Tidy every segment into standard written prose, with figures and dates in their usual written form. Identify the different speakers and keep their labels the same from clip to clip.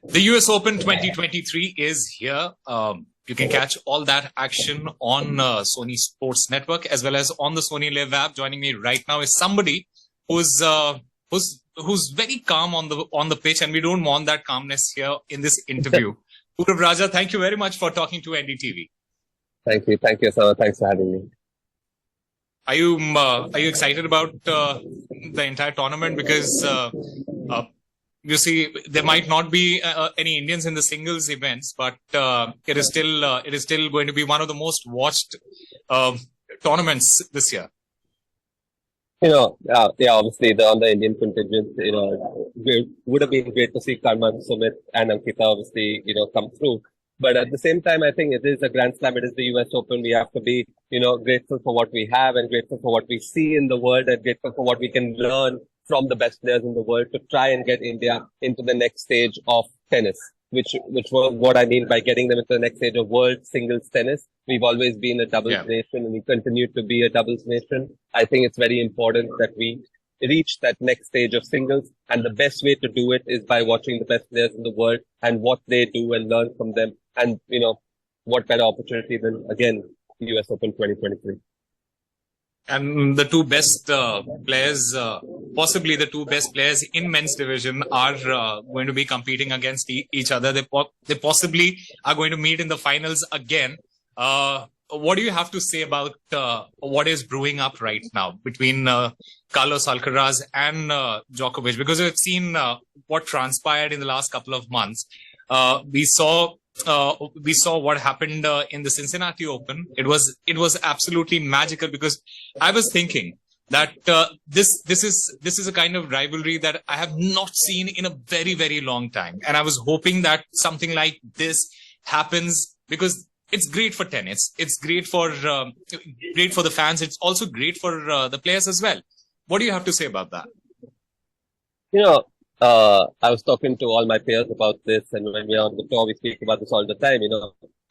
Speaker 1: The US Open 2023 is here. You can catch all that action on Sony Sports Network as well as on the Sony Live app. Joining me right now is somebody who's very calm on the pitch, and we don't want that calmness here in this interview. Purav Raja, thank you very much for talking to NDTV.
Speaker 2: Thank you, sir. Thanks for having me.
Speaker 1: Are you excited about the entire tournament? Because you see, there might not be any Indians in the singles events, but it is still going to be one of the most watched tournaments this year.
Speaker 2: Obviously on the Indian contingent, it would have been great to see Karma, Sumit, and Ankita obviously, come through. But at the same time, I think it is a Grand Slam. It is the US Open. We have to be, grateful for what we have and grateful for what we see in the world and grateful for what we can learn from the best players in the world to try and get India into the next stage of tennis, which was what I mean by getting them into the next stage of world singles tennis. We've always been a doubles nation and we continue to be a doubles nation. I think it's very important that we reach that next stage of singles, and the best way to do it is by watching the best players in the world and what they do and learn from them. And, what better opportunity than, again, US Open 2023.
Speaker 1: And the two best players, possibly the two best players in men's division, are going to be competing against each other. They possibly are going to meet in the finals again. What do you have to say about what is brewing up right now between Carlos Alcaraz and Djokovic? Because we've seen what transpired in the last couple of months. We saw what happened in the Cincinnati Open. It was absolutely magical, because I was thinking that this is a kind of rivalry that I have not seen in a very, very long time, and I was hoping that something like this happens, because it's great for tennis. It's great for the fans. It's also great for the players as well. What do you have to say about that?
Speaker 2: I was talking to all my peers about this, and when we're on the tour, we speak about this all the time.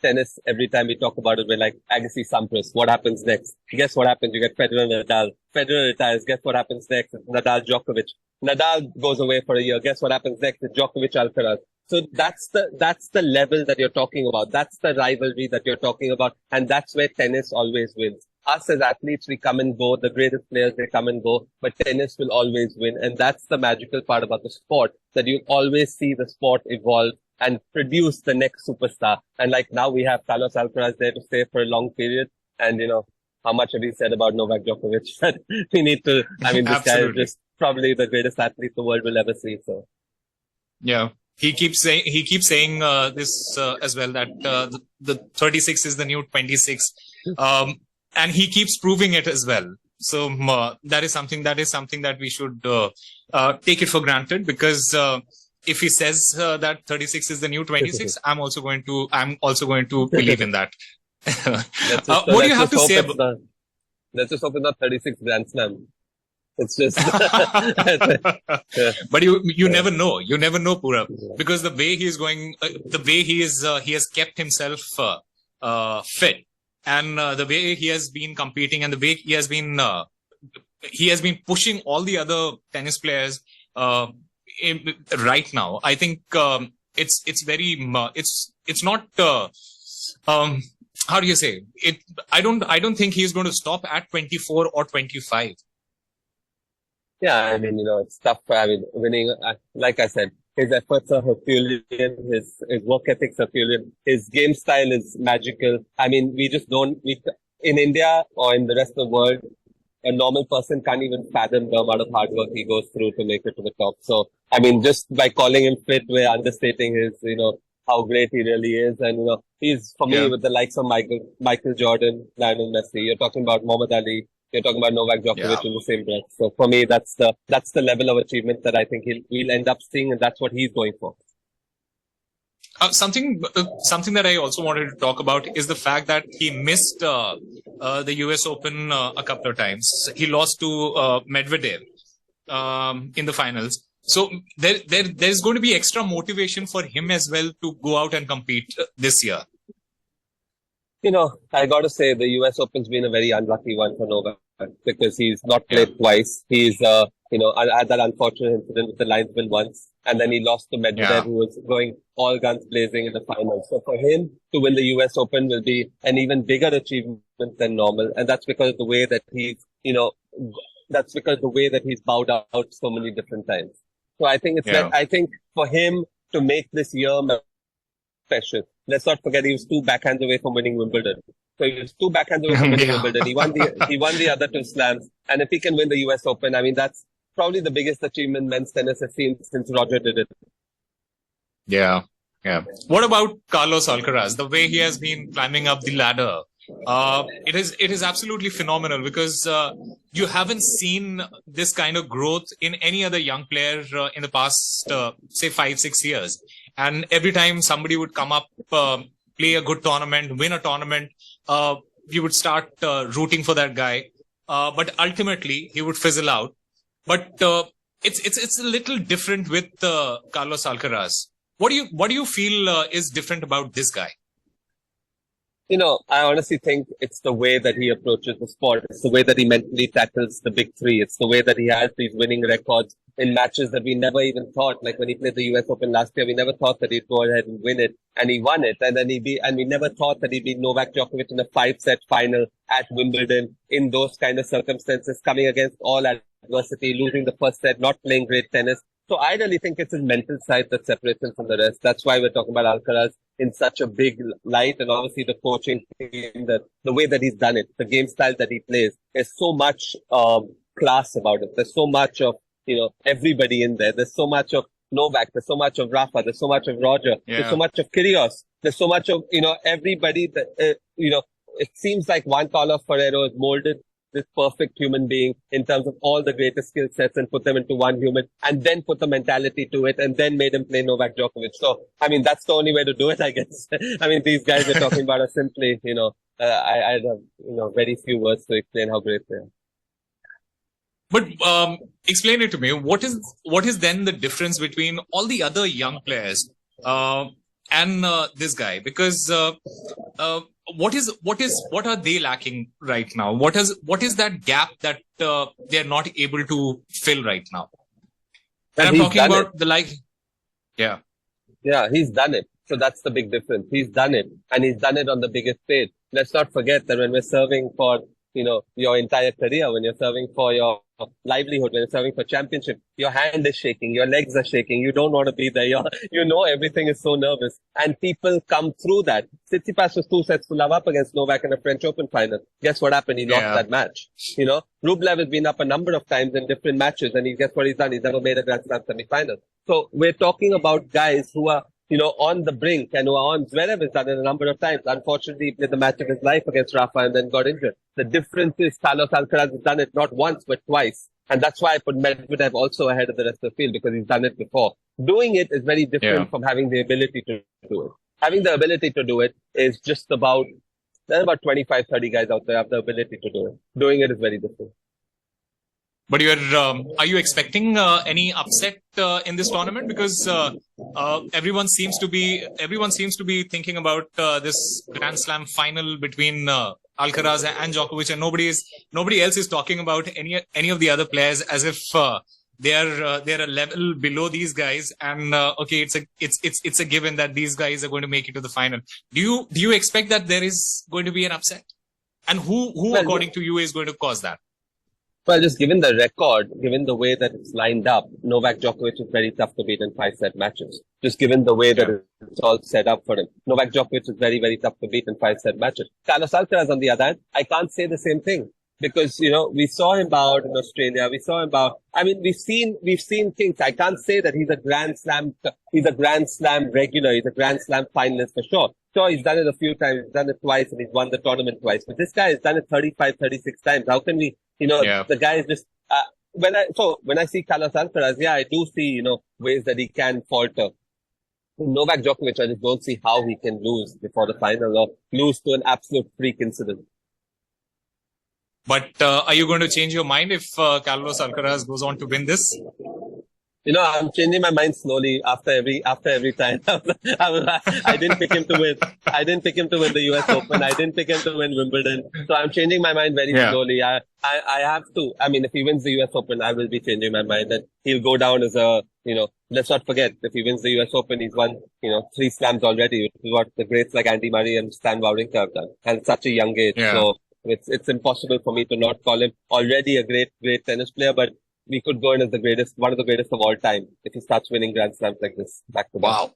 Speaker 2: Tennis, every time we talk about it, we're like, Agassi, Sampras, what happens next? Guess what happens? You get Federer, Nadal. Federer retires. Guess what happens next? It's Nadal, Djokovic. Nadal goes away for a year. Guess what happens next? It's Djokovic-Alcaraz. So that's the level that you're talking about. That's the rivalry that you're talking about. And that's where tennis always wins. Us as athletes, we come and go. The greatest players, they come and go. But tennis will always win. And that's the magical part about the sport, that you always see the sport evolve and produce the next superstar. And like now we have Carlos Alcaraz there to stay for a long period. And, how much have you said about Novak Djokovic? We need to, this guy is just probably the greatest athlete the world will ever see. So,
Speaker 1: yeah. He keeps saying this as well, that the 36 is the new 26, and he keeps proving it as well. So that is something that we should take it for granted, because if he says that 36 is the new 26, I'm also going to believe in that. What do you have to say about?
Speaker 2: Let's just hope it's not 36 Grand Slam. It's just,
Speaker 1: but you never know. You never know, Purav, because the way he is going, the way he has kept himself fit, and the way he has been competing, and the way he has been pushing all the other tennis players right now. I think it's not. How do you say it? I don't think he's going to stop at 24 or 25.
Speaker 2: Yeah, it's tough. Winning, like I said, his efforts are Herculean, his work ethics are Herculean, his game style is magical. We just in India or in the rest of the world, a normal person can't even fathom the amount of hard work he goes through to make it to the top. So, just by calling him fit, we're understating his, how great he really is. And, he's, for me, with the likes of Michael Jordan, Lionel Messi, you're talking about Muhammad Ali, you're talking about Novak Djokovic in the same breath. So for me, that's the level of achievement that I think we'll end up seeing, and that's what he's going for.
Speaker 1: Something that I also wanted to talk about is the fact that he missed the US Open a couple of times. He lost to Medvedev in the finals. So there's going to be extra motivation for him as well to go out and compete this year.
Speaker 2: I got to say the US Open's been a very unlucky one for Novak, because he's not played twice. He's I had that unfortunate incident with the linesman once, and then he lost to Medvedev, who was going all guns blazing in the final. So for him to win the US Open will be an even bigger achievement than normal, and that's because of the way that he's bowed out so many different times. So I think I think for him to make this year special, let's not forget he was 2 backhands away from winning Wimbledon. So he was 2 backhands away from winning Wimbledon. He won the other 2 slams, and if he can win the US Open, I mean that's probably the biggest achievement men's tennis has seen since Roger did it.
Speaker 1: Yeah. What about Carlos Alcaraz? The way he has been climbing up the ladder, it is absolutely phenomenal because you haven't seen this kind of growth in any other young player in the past, say 5-6 years. And every time somebody would come up, play a good tournament, win a tournament, you would start rooting for that guy. But ultimately, he would fizzle out. But it's a little different with Carlos Alcaraz. What do you feel is different about this guy?
Speaker 2: I honestly think it's the way that he approaches the sport. It's the way that he mentally tackles the big 3. It's the way that he has these winning records in matches that we never even thought. Like when he played the US Open last year, we never thought that he'd go ahead and win it, and he won it. And then we never thought that he'd beat Novak Djokovic in a 5-set final at Wimbledon in those kind of circumstances, coming against all adversity, losing the first set, not playing great tennis. So I really think it's his mental side that separates him from the rest. That's why we're talking about Alcaraz in such a big light, and obviously the coaching team, the way that he's done it, the game style that he plays. There's so much class about it. There's so much of everybody in there. There's so much of Novak. There's so much of Rafa. There's so much of Roger. There's so much of Kyrgios. There's so much of everybody that it seems like Juan Carlos Ferrero has molded this perfect human being in terms of all the greatest skill sets and put them into one human, and then put the mentality to it, and then made him play Novak Djokovic. So, I mean, that's the only way to do it, I guess. I mean, these guys we're talking about are simply, I have, very few words to explain how great they are.
Speaker 1: But explain it to me. What is then the difference between all the other young players and this guy? Because what are they lacking right now? What is that gap that they're not able to fill right now? And I'm talking about
Speaker 2: Yeah, he's done it. So that's the big difference. He's done it, and he's done it on the biggest stage. Let's not forget that when we're serving for your entire career, when you're serving for your livelihood, when you're serving for championship, your hand is shaking, your legs are shaking, you don't want to be there, everything is so nervous, and people come through that. Tsitsipas was 2 sets to love up against Novak in a French Open final. Guess what happened? He lost that match. Rublev has been up a number of times in different matches, and guess what he's done? He's never made a Grand Slam semi-final. So we're talking about guys who are on the brink, and who are on. Zverev has done it a number of times. Unfortunately, he played the match of his life against Rafa and then got injured. The difference is Carlos Alcaraz has done it not once, but twice. And that's why I put Medvedev also ahead of the rest of the field, because he's done it before. Doing it is very different from having the ability to do it. Having the ability to do it is just there are about 25, 30 guys out there who have the ability to do it. Doing it is very different.
Speaker 1: But are you expecting any upset in this tournament? Because everyone seems to be thinking about this Grand Slam final between Alcaraz and Djokovic, and nobody else is talking about any of the other players as if they're a level below these guys. And it's a given that these guys are going to make it to the final. Do you expect that there is going to be an upset? And who according to you is going to cause that?
Speaker 2: Well, just given the record, given the way that it's lined up, Novak Djokovic is very tough to beat in 5-set matches. Just given the way that it's all set up for him. Novak Djokovic is very, very tough to beat in 5-set matches. Carlos Alcaraz, on the other hand, I can't say the same thing. Because, we saw him out in Australia. We saw him out. I mean, we've seen things. I can't say that he's a Grand Slam regular. He's a Grand Slam finalist for sure. Sure, he's done it a few times. He's done it twice, and he's won the tournament twice. But this guy has done it 35, 36 times. How can we, the guy is just, when I see Carlos Alcaraz, I do see, ways that he can falter. Novak Djokovic, I just don't see how he can lose before the final or lose to an absolute freak incident.
Speaker 1: But are you going to change your mind if Carlos Alcaraz goes on to win this?
Speaker 2: I'm changing my mind slowly after every time. I didn't pick him to win. I didn't pick him to win the US Open. I didn't pick him to win Wimbledon. So I'm changing my mind very
Speaker 1: Yeah.
Speaker 2: slowly. I have to. I mean, if he wins the US Open, I will be changing my mind. And he'll go down as let's not forget, if he wins the US Open, he's won, 3 slams already, which is what the greats like Andy Murray and Stan Wawrinka have done. And at such a young age.
Speaker 1: Yeah.
Speaker 2: So it's impossible for me to not call him already a great tennis player, but we could go in as one of the greatest of all time if he starts winning Grand Slams like this back to back.
Speaker 1: Wow.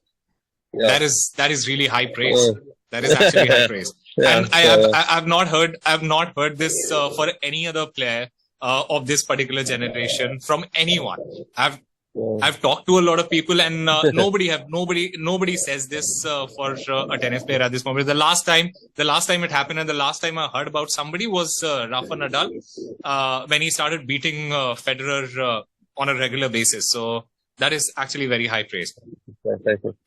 Speaker 2: Yeah.
Speaker 1: That is really high praise. That is actually high praise.
Speaker 2: Yeah,
Speaker 1: And I've not heard this for any other player of this particular generation from anyone. I've talked to a lot of people, and nobody says this for a tennis player at this moment. The last time it happened, and the last time I heard about somebody was Rafa Nadal when he started beating Federer on a regular basis. So that is actually very high praise.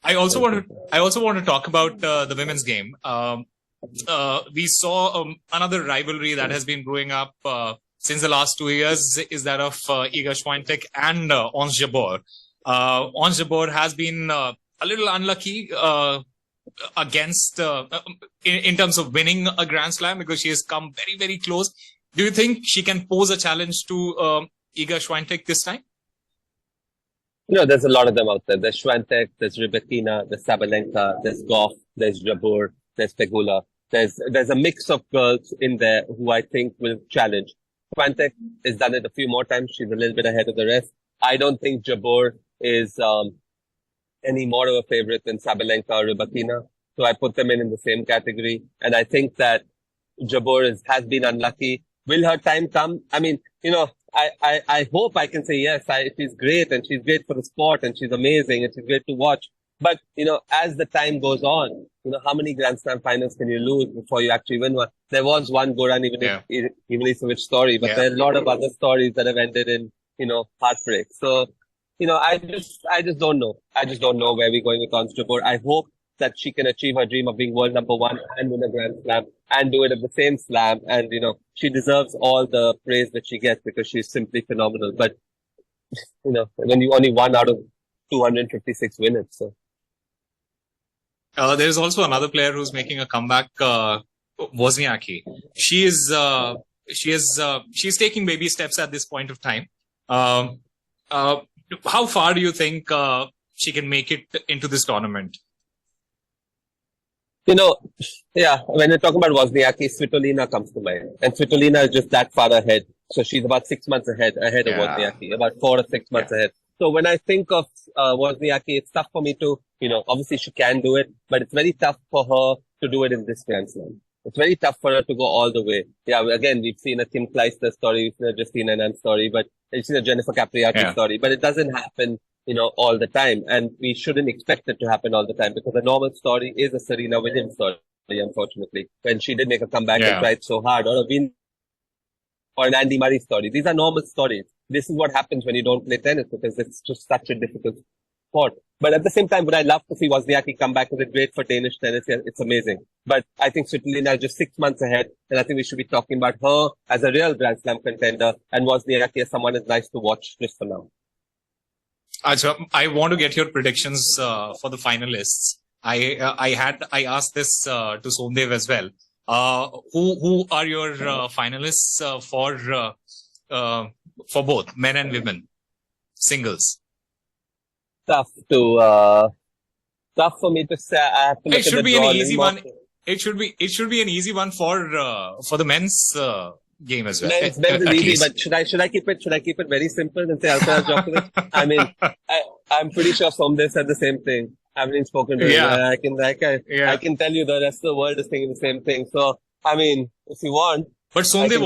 Speaker 1: I also want to talk about the women's game. We saw another rivalry that has been brewing up since the last 2 years, is that of Iga Swiatek and Ons Jabeur. Ons Jabeur has been a little unlucky against in terms of winning a Grand Slam, because she has come very, very close. Do you think she can pose a challenge to Iga Swiatek this time?
Speaker 2: There's a lot of them out there. There's Swiatek, there's Rybakina, there's Sabalenka, there's Goff, there's Jabeur, there's Pegula. There's a mix of girls in there who I think will challenge. Swiatek has done it a few more times. She's a little bit ahead of the rest. I don't think Jabeur is any more of a favorite than Sabalenka or Rybakina. So I put them in the same category. And I think that Jabeur has been unlucky. Will her time come? I mean, I hope I can say yes. She's great, and she's great for the sport, and she's amazing, and she's great to watch. But, as the time goes on, how many Grand Slam finals can you lose before you actually win one? There was one Goran Ivanisevic story, but there are a lot of other stories that have ended in, heartbreak. So, I just don't know. I just don't know where we're going with Ons Jabeur. I hope that she can achieve her dream of being world number 1 and win a Grand Slam and do it at the same slam. And, she deserves all the praise that she gets because she's simply phenomenal. But, when you only won out of 256 winners, so.
Speaker 1: There's also another player who's making a comeback, Wozniacki. She's taking baby steps at this point of time. How far do you think she can make it into this tournament?
Speaker 2: When you're talking about Wozniacki, Svitolina comes to mind. And Svitolina is just that far ahead. So she's about 6 months ahead of Wozniacki, about 4 or 6 months ahead. So when I think of Wozniacki, it's tough for me to, obviously she can do it, but it's very tough for her to do it in this Grand Slam. It's very tough for her to go all the way. Yeah, again, we've seen a Kim Clijsters story, we've seen a Justine Henin story, but we've seen a Jennifer Capriati story, but it doesn't happen, all the time. And we shouldn't expect it to happen all the time, because a normal story is a Serena Williams story, unfortunately, when she did make a comeback and tried so hard, or an Andy Murray story. These are normal stories. This is what happens when you don't play tennis, because it's just such a difficult sport. But at the same time, would I love to see Wozniacki come back? Is it great for Danish tennis? Yeah, it's amazing. But I think Svitolina is just 6 months ahead, and I think we should be talking about her as a real Grand Slam contender, and Wozniacki as someone who's nice to watch just for now.
Speaker 1: I want to get your predictions for the finalists. I asked this to Somdev as well. Who are your finalists for both men and women singles?
Speaker 2: Tough for me to say. I have to look
Speaker 1: it should
Speaker 2: at
Speaker 1: be
Speaker 2: the
Speaker 1: an
Speaker 2: draw
Speaker 1: easy one. It should be an easy one for the men's game as well.
Speaker 2: Men's is easy, but should I keep it very simple and say Alcaraz Djokovic? I mean, I'm pretty sure Somdev said the same thing. I haven't spoken to him. I can tell you the rest of the world is thinking the same thing. So, I mean, if you want.
Speaker 1: But Somdev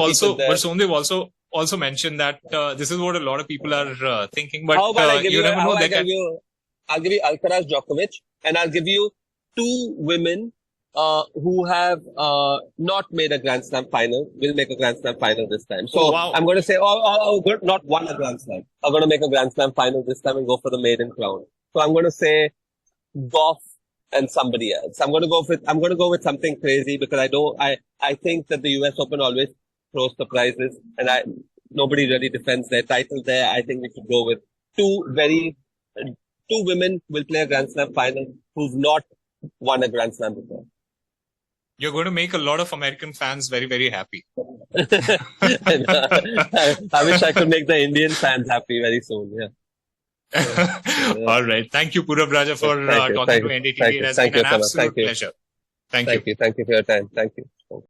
Speaker 1: also mentioned that this is what a lot of people are thinking. But
Speaker 2: I'll give you Alcaraz Djokovic, and I'll give you 2 women who have not made a Grand Slam final, will make a Grand Slam final this time. So I'm going to say, not won a Grand Slam. I'm going to make a Grand Slam final this time and go for the maiden crown. So I'm going to say Goff and somebody else. I'm going to go with something crazy, because I think that the US Open always throws surprises, and nobody really defends their title there. I think we should go with two women will play a Grand Slam final who've not won a Grand Slam before.
Speaker 1: You're going to make a lot of American fans very, very happy.
Speaker 2: I wish I could make the Indian fans happy very soon. Yeah.
Speaker 1: All right. Thank you, Purav Raja, for talking to NDTV. It has been an absolute pleasure. Thank you.
Speaker 2: Thank you for your time. Thank you.